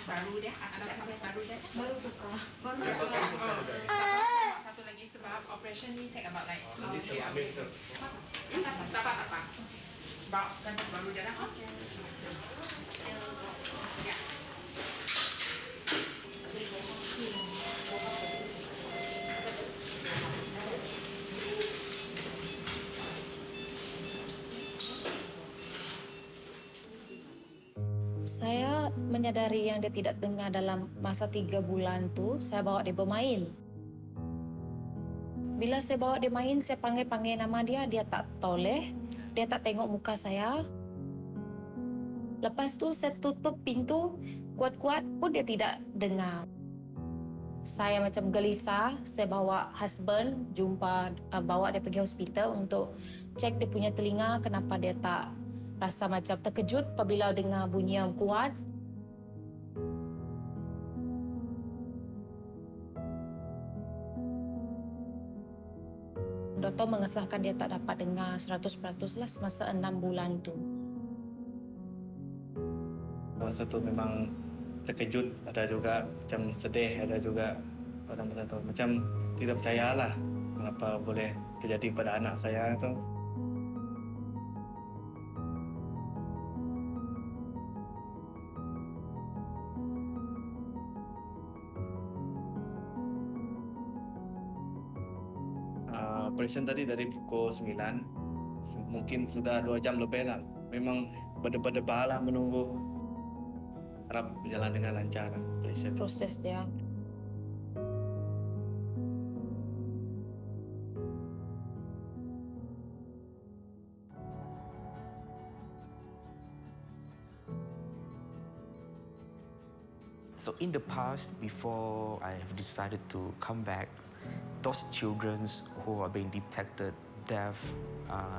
baru dia. Ada pelapis baru dia. Baru tukar. Satu lagi sebab operation ni take about like 2-3 ambil hours. tu. Tak apa. Bawa pelapis baru dia lah. Ya. Saya menyadari yang dia tidak dengar dalam masa 3 bulan tu, saya bawa dia bermain. Bila saya bawa dia main, saya panggil nama dia, dia tak toleh, dia tak tengok muka saya. Lepas tu saya tutup pintu kuat-kuat pun dia tidak dengar. Saya macam gelisah, saya bawa husband bawa dia pergi hospital untuk cek dia punya telinga kenapa dia tak rasa macam terkejut apabila dengar bunyi yang kuat. Doktor mengesahkan dia tak dapat dengar 100% lah semasa 6 bulan tu. Masa tu memang terkejut, ada juga macam sedih, ada juga pada masa tu macam tidak percayalah kenapa boleh terjadi pada anak saya tu. Operation tadi dari pukul 9, mungkin sudah 2 jam lebih lah. Memang berdebar-debar lah menunggu. Harap berjalan dengan lancar lah operation. Proses dia. So in the past, before I have decided to come back, those children who are being detected deaf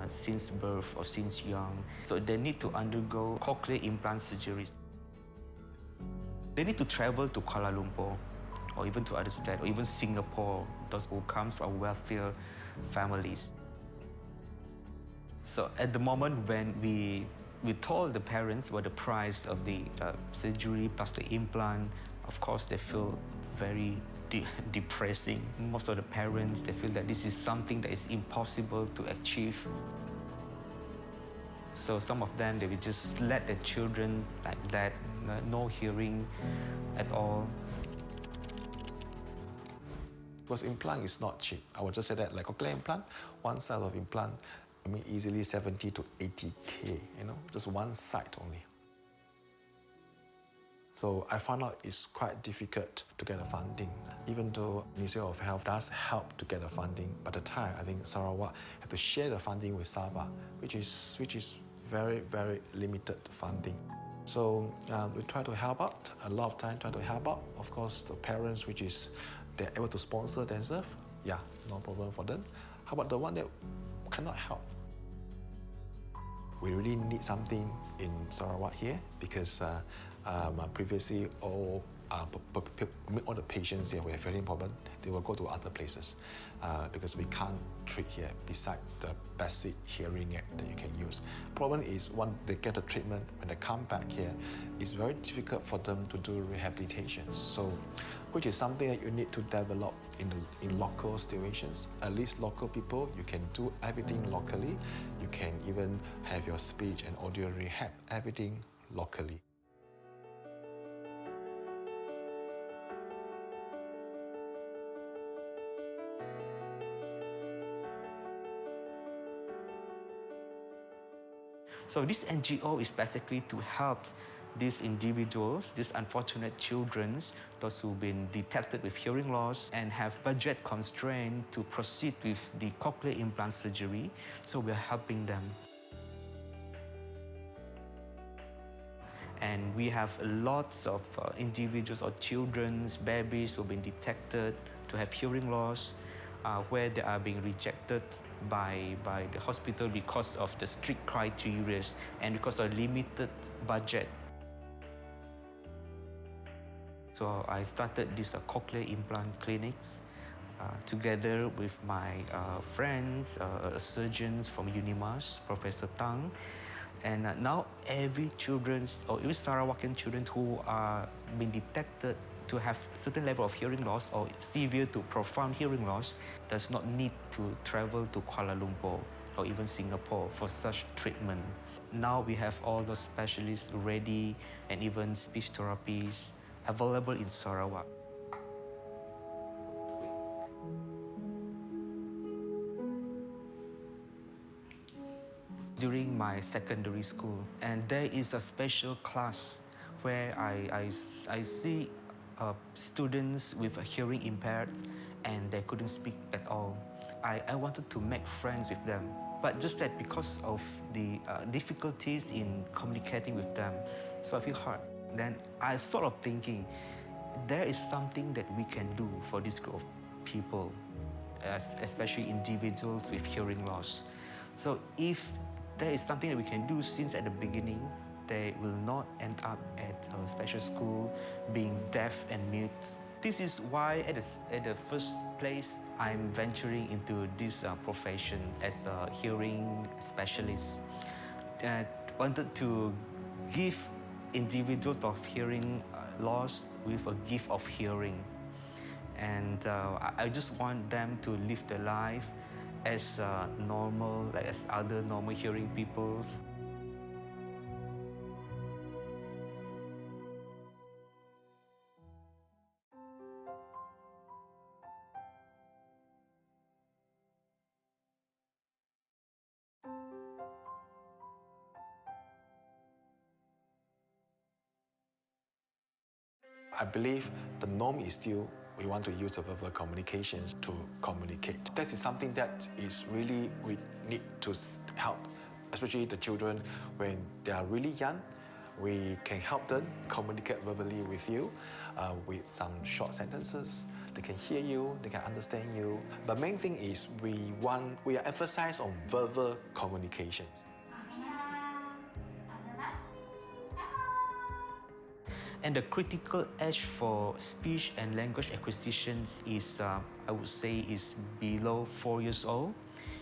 since birth or since young, so they need to undergo cochlear implant surgeries. They need to travel to Kuala Lumpur or even to other states or even Singapore, those who come from wealthier families. So at the moment when we told the parents about the price of the surgery plus the implant, of course they feel very depressing. Most of the parents, they feel that this is something that is impossible to achieve. So some of them, they will just let their children like that, no hearing at all. Because implant is not cheap. I would just say that, like cochlear implant, one side of implant, I mean, easily 70 to 80K, just one side only. So I found out it's quite difficult to get the funding, even though Ministry of Health does help to get the funding. But at the time, I think Sarawak had to share the funding with Sabah, which is very, very limited funding. So we try to help out, a lot of time try to help out. Of course, the parents, which is they're able to sponsor themselves, yeah, no problem for them. How about the one that cannot help? We really need something in Sarawak here because previously all the patients here with hearing problem, they will go to other places because we can't treat here besides the basic hearing aid that you can use. Problem is when they get the treatment, when they come back here, it's very difficult for them to do rehabilitations. So, which is something that you need to develop in local situations. At least local people, you can do everything locally. You can even have your speech and audio rehab, everything locally. So this NGO is basically to help these individuals, these unfortunate children, those who've been detected with hearing loss and have budget constraint to proceed with the cochlear implant surgery. So we're helping them. And we have lots of individuals or children, babies who've been detected to have hearing loss, where they are being rejected by the hospital because of the strict criteria and because of limited budget. So I started this cochlear implant clinics together with my friends, surgeons from UNIMAS, Professor Tang. And now every children or every Sarawakian children who are being detected to have certain level of hearing loss or severe to profound hearing loss does not need to travel to Kuala Lumpur or even Singapore for such treatment. Now we have all those specialists ready and even speech therapies available in Sarawak. During my secondary school, and there is a special class where I see students with a hearing impaired and they couldn't speak at all. I wanted to make friends with them, but just that because of the difficulties in communicating with them, so I feel hard. Then I sort of thinking, there is something that we can do for this group of people, especially individuals with hearing loss. So if there is something that we can do since at the beginning, they will not end up at a special school being deaf and mute. This is why at the first place I'm venturing into this profession as a hearing specialist. I wanted to give individuals of hearing loss with a gift of hearing. And I just want them to live their life as normal, like as other normal hearing peoples. I believe the norm is still we want to use the verbal communications to communicate. That is something that is really we need to help, especially the children when they are really young. We can help them communicate verbally with you with some short sentences. They can hear you, they can understand you. But main thing is we are emphasized on verbal communications. And the critical age for speech and language acquisitions is, I would say, is below 4 years old,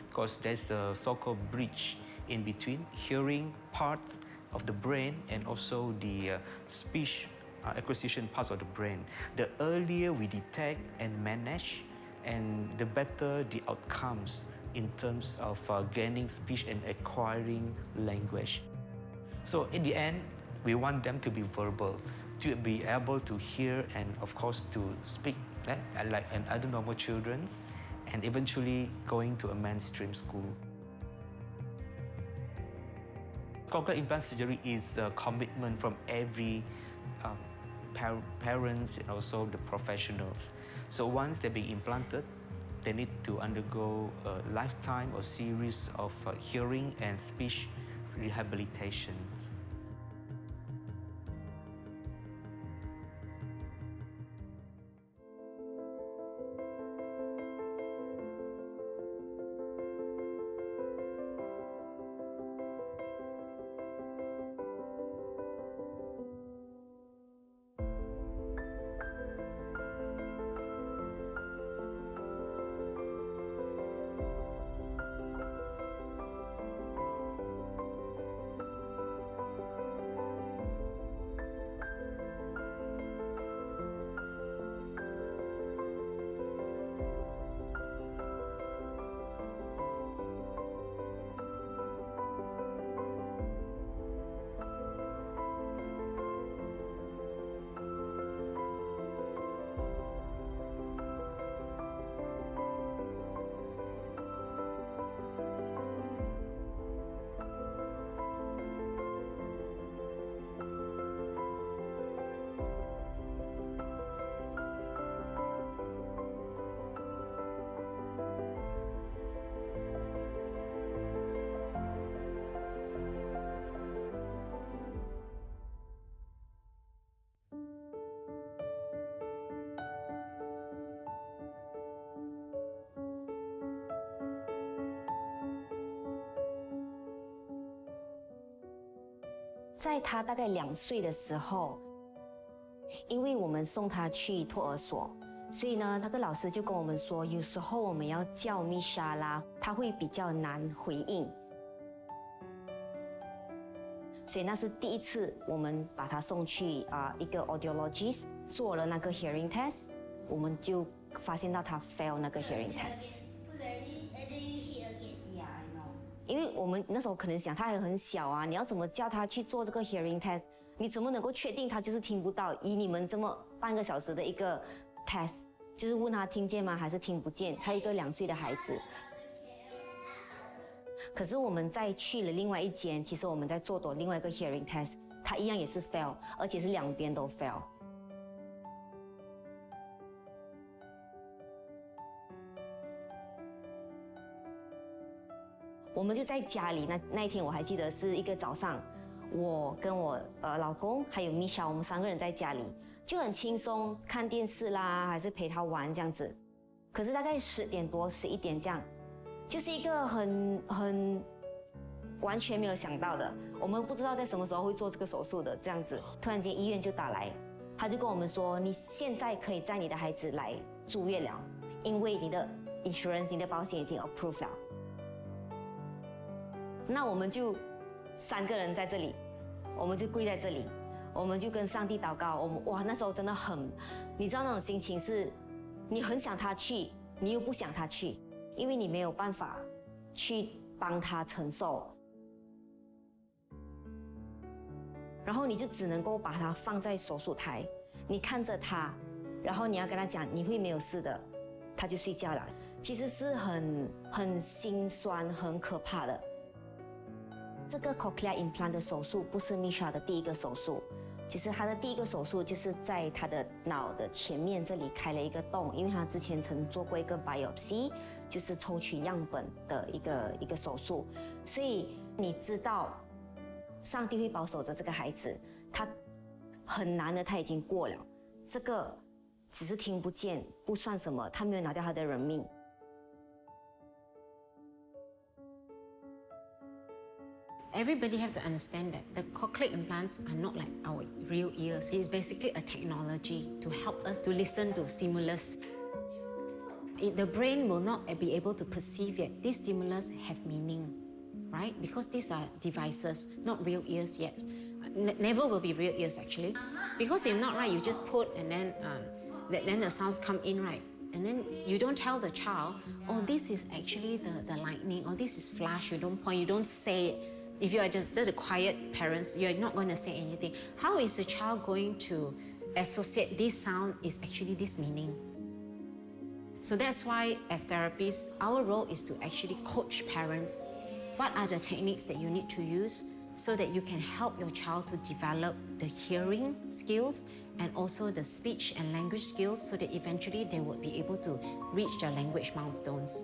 because there's a so-called bridge in between hearing parts of the brain and also the speech acquisition parts of the brain. The earlier we detect and manage, and the better the outcomes in terms of gaining speech and acquiring language. So in the end, we want them to be verbal, to be able to hear and of course to speak like other normal children, and eventually going to a mainstream school. Cochlear implant surgery is a commitment from every parents and also the professionals. So once they're being implanted, they need to undergo a lifetime or series of hearing and speech rehabilitations.在他大概2岁的时候，因为我们送他去托儿所，所以呢，那个老师就跟我们说，有时候我们要叫米莎拉，他会比较难回应。所以那是第一次我们把他送去一个 audiologist 做了那个 hearing test， 我们就发现到他 fail 那个 hearing test。因为我们那时候可能想他还很小啊，你要怎么叫他去做这个 hearing test？ 你怎么能够确定他就是听不到？以你们这么半个小时的一个 test， 就是问他听见吗，还是听不见？他一个2岁的孩子。可是我们再去了另外一间，其实我们在做多另外一个 hearing test， 他一样也是 fail， 而且是2边都 fail。我们就在家里，那一天我还记得是一个早上，我跟我老公还有 Misha， 我们3个人在家里就很轻松看电视啦，还是陪他玩这样子。可是大概10点多11点这样，就是一个很完全没有想到的，我们不知道在什么时候会做这个手术的这样子。突然间医院就打来，他就跟我们说，你现在可以载你的孩子来住院了，因为你的 insurance 你的保险已经 approve 了。那我们就3个人在这里，我们就跪在这里，我们就跟上帝祷告。哇，那时候真的很，你知道那种心情是，你很想他去，你又不想他去，因为你没有办法去帮他承受，然后你就只能够把他放在手术台，你看着他，然后你要跟他讲你会没有事的，他就睡觉了。其实是很心酸、很可怕的。这个 cochlear implant 的手术不是 Misha 的第一个手术，就是他的第一个手术就是在他的脑的前面这里开了一个洞，因为他之前曾做过一个 biopsy， 就是抽取样本的一个手术，所以你知道上帝会保守着这个孩子，他很难的他已经过了，这个只是听不见不算什么，他没有拿掉他的人命。Everybody have to understand that the cochlear implants are not like our real ears. It's basically a technology to help us to listen to stimulus. The brain will not be able to perceive yet. These stimulus have meaning, right? Because these are devices, not real ears yet. Never will be real ears actually. Because if not, right, you just put and then the sounds come in, right? And then you don't tell the child, oh, this is actually the lightning, or this is flash. You don't point, you don't say it. If you are just a quiet parents, you're not going to say anything. How is the child going to associate this sound is actually this meaning? So that's why as therapists, our role is to actually coach parents. What are the techniques that you need to use so that you can help your child to develop the hearing skills and also the speech and language skills so that eventually they will be able to reach their language milestones.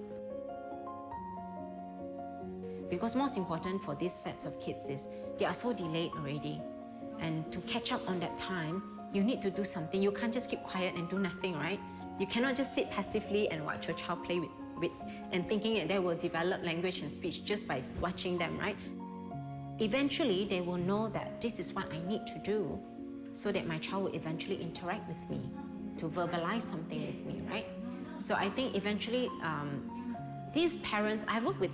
Because most important for these sets of kids is they are so delayed already. And to catch up on that time, you need to do something. You can't just keep quiet and do nothing, right? You cannot just sit passively and watch your child play with and thinking that they will develop language and speech just by watching them, right? Eventually, they will know that this is what I need to do so that my child will eventually interact with me, to verbalize something with me, right? So I think eventually, these parents, I've worked with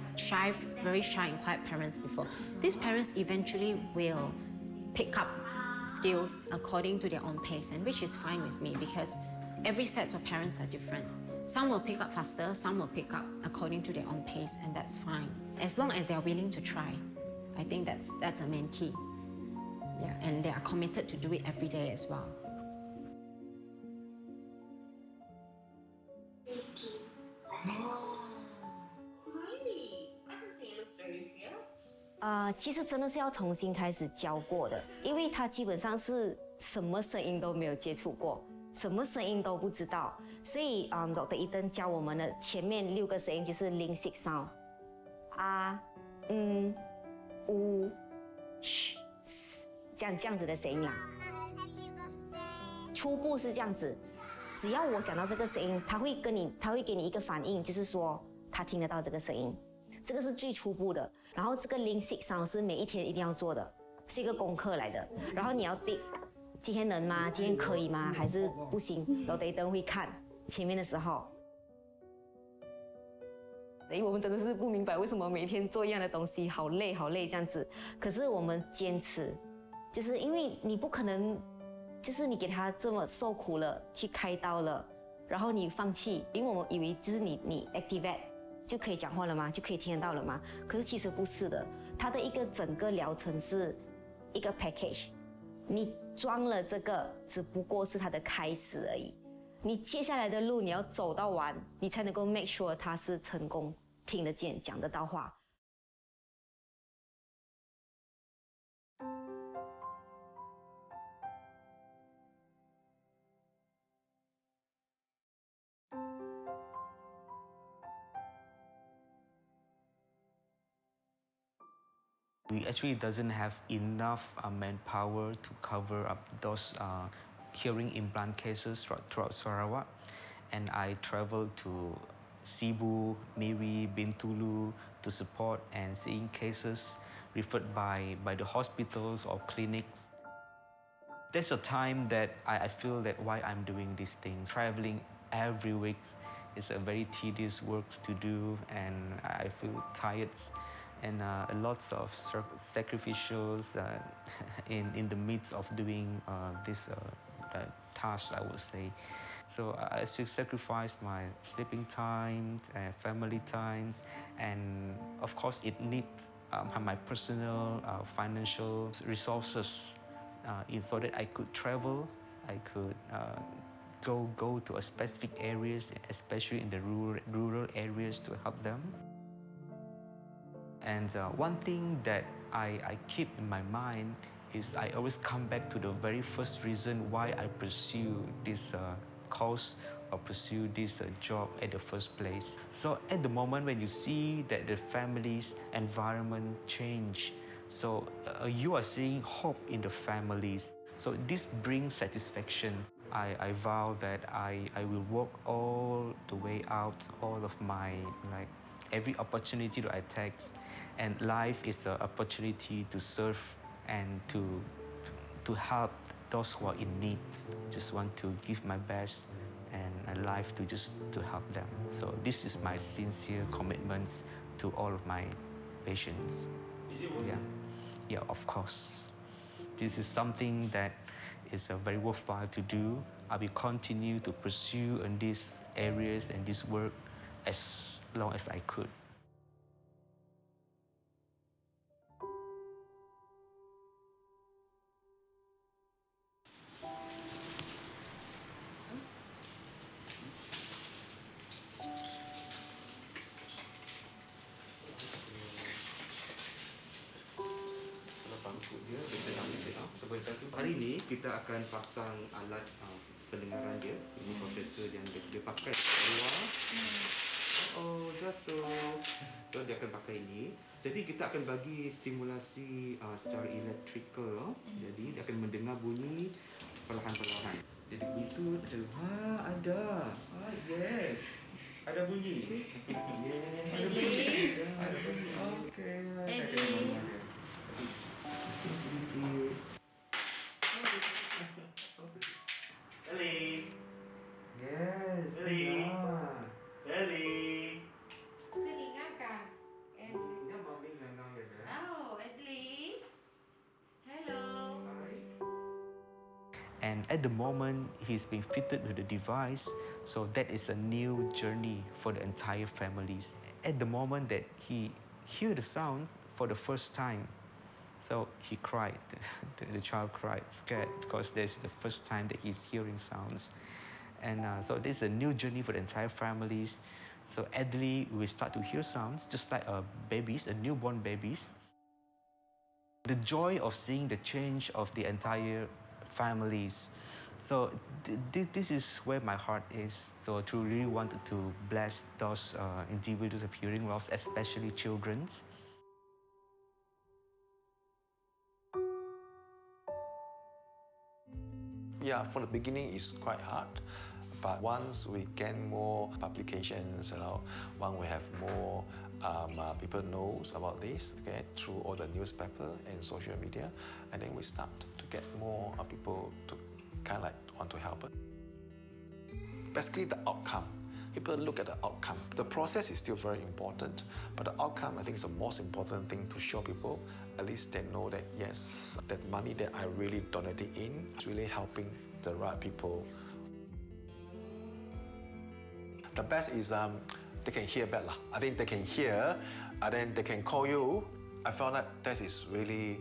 very shy and quiet parents before. These parents eventually will pick up skills according to their own pace, and which is fine with me because every set of parents are different. Some will pick up faster, some will pick up according to their own pace, and that's fine. As long as they are willing to try. I think that's the main key. Yeah, and they are committed to do it every day as well. Smiley. 其实真的是要重新开始教过的，因为他基本上是什么声音都没有接触过，什么声音都不知道，所以Dr. Eden 教我们的前面6个声音就是 linguistic sound， 这样子的声音啦。初步是这样子，只要我想到这个声音，他会给你一个反应，就是说他听得到这个声音。这个是最初步的，然后这个 linguistic sound 是每一天一定要做的，是一个功课来的。然后你要定，今天能吗？今天可以吗？还是不行？Dr. Eden会看前面的时候。因为我们真的是不明白为什么每天做一样的东西，好累好累这样子。可是我们坚持，就是因为你不可能，就是你给他这么受苦了，去开刀了，然后你放弃，因为我们以为就是你 activate 就可以讲话了吗？就可以听得到了吗？可是其实不是的，它的一个整个疗程是一个 package， 你装了这个只不过是它的开始而已。你接下来的路你要走到完，你才能够 make sure 它是成功，听得见，讲得到话。We actually doesn't have enough manpower to cover up those hearing implant cases throughout Sarawak. And I traveled to Cebu, Miri, Bintulu to support and seeing cases referred by the hospitals or clinics. There's a time that I feel that why I'm doing this thing. Traveling every week is a very tedious work to do, and I feel tired. And lots of sacrificials in the midst of doing this task, I would say. So I sacrifice my sleeping times, family times, and of course it needs my personal financial resources so that I could travel, I could go to a specific areas, especially in the rural areas, to help them. And one thing that I keep in my mind is I always come back to the very first reason why I pursue this course or pursue this job at the first place. So at the moment when you see that the family's environment change, so you are seeing hope in the families. So this brings satisfaction. I vow that I will work all the way out, all of my, like, every opportunity that I take. And life is an opportunity to serve and to help those who are in need. Just want to give my best and a life to help them. So this is my sincere commitments to all of my patients. Is it worth it? Yeah, of course. This is something that is very worthwhile to do. I will continue to pursue in these areas and this work as long as I could. Hari ini kita akan pasang alat pendengaran dia. Ini prosesor yang dia pakai luar. Oh, jatuh. So dia akan pakai ini. Jadi kita akan bagi stimulasi secara electrical. Jadi dia akan mendengar bunyi perlahan-perlahan. Jadi begitu macam ada. Yes. Ada bunyi. Yes. Ada bunyi. Ada bunyi. Okey. Ellie. Yes. Ellie. Ellie. Oh, Adley. Hello. And at the moment, he's been fitted with the device, so that is a new journey for the entire families. At the moment that he hear the sound for the first time, so he cried. The child cried, scared, because that's the first time that he's hearing sounds. And so this is a new journey for the entire families. So Adley will start to hear sounds just like babies, newborn babies. The joy of seeing the change of the entire families. So this is where my heart is. So to really wanted to bless those individuals of hearing loss, especially children. Yeah, from the beginning it's quite hard, but once we get more publications, when we have more people knows about this, okay, through all the newspaper and social media, and then we start to get more people to kind of like want to help it. Basically, the outcome People look at the outcome. The process is still very important, but the outcome, I think, is the most important thing to show people. At least they know that, yes, that money that I really donated in is really helping the right people. The best is they can hear better. I think they can hear, and then they can call you. I felt that that is really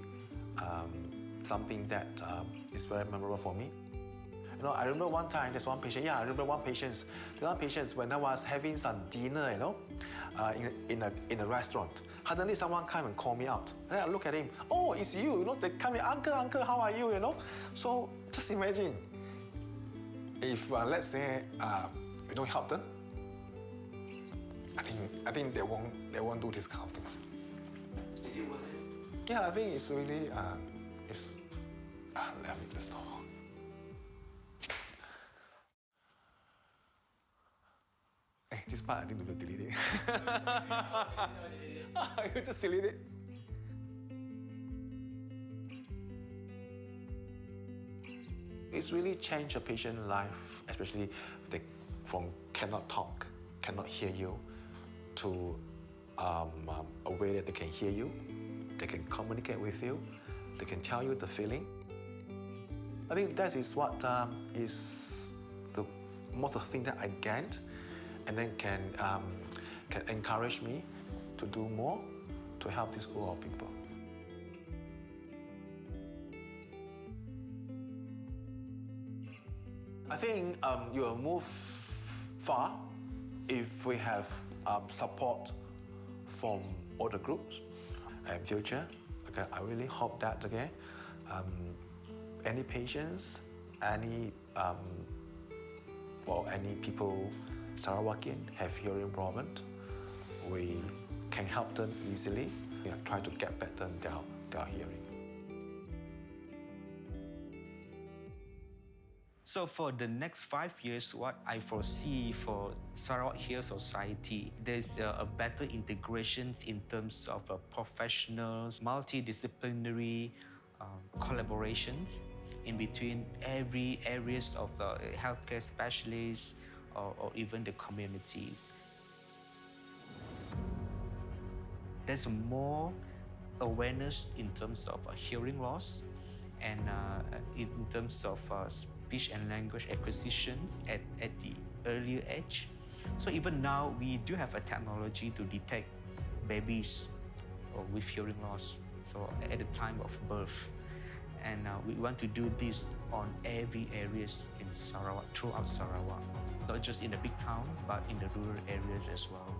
something that is very memorable for me. You know, I remember one time, there's one patient, I remember one patient. The one patient, when I was having some dinner, in a restaurant, suddenly someone came and called me out. And I look at him, oh, it's you, they come in, uncle, how are you, So just imagine, if let's say, you don't help them, I think they won't do this kind of things. Is it worth it? Yeah, I think it's really, let me just talk. Hey, this part I think we'll delete it. You just delete it. It's really changed a patient's life, especially from cannot talk, cannot hear you, to a way that they can hear you, they can communicate with you, they can tell you the feeling. I think that is what is the most of the thing that I gained, and then can encourage me to do more to help this group of people. I think you will move far if we have support from all the groups. In future, okay, I really hope that any patients, any people Sarawakian have hearing problems, we can help them easily. Try to get better in their hearing. So for the next 5 years, what I foresee for Sarawak Hear Society, there's a better integration in terms of professionals, multidisciplinary collaborations in between every areas of the healthcare specialists or even the communities. There's more awareness in terms of hearing loss and in terms of speech and language acquisitions at the earlier age. So even now, we do have a technology to detect babies with hearing loss, so at the time of birth. And we want to do this on every areas in Sarawak, throughout Sarawak, not just in the big town, but in the rural areas as well.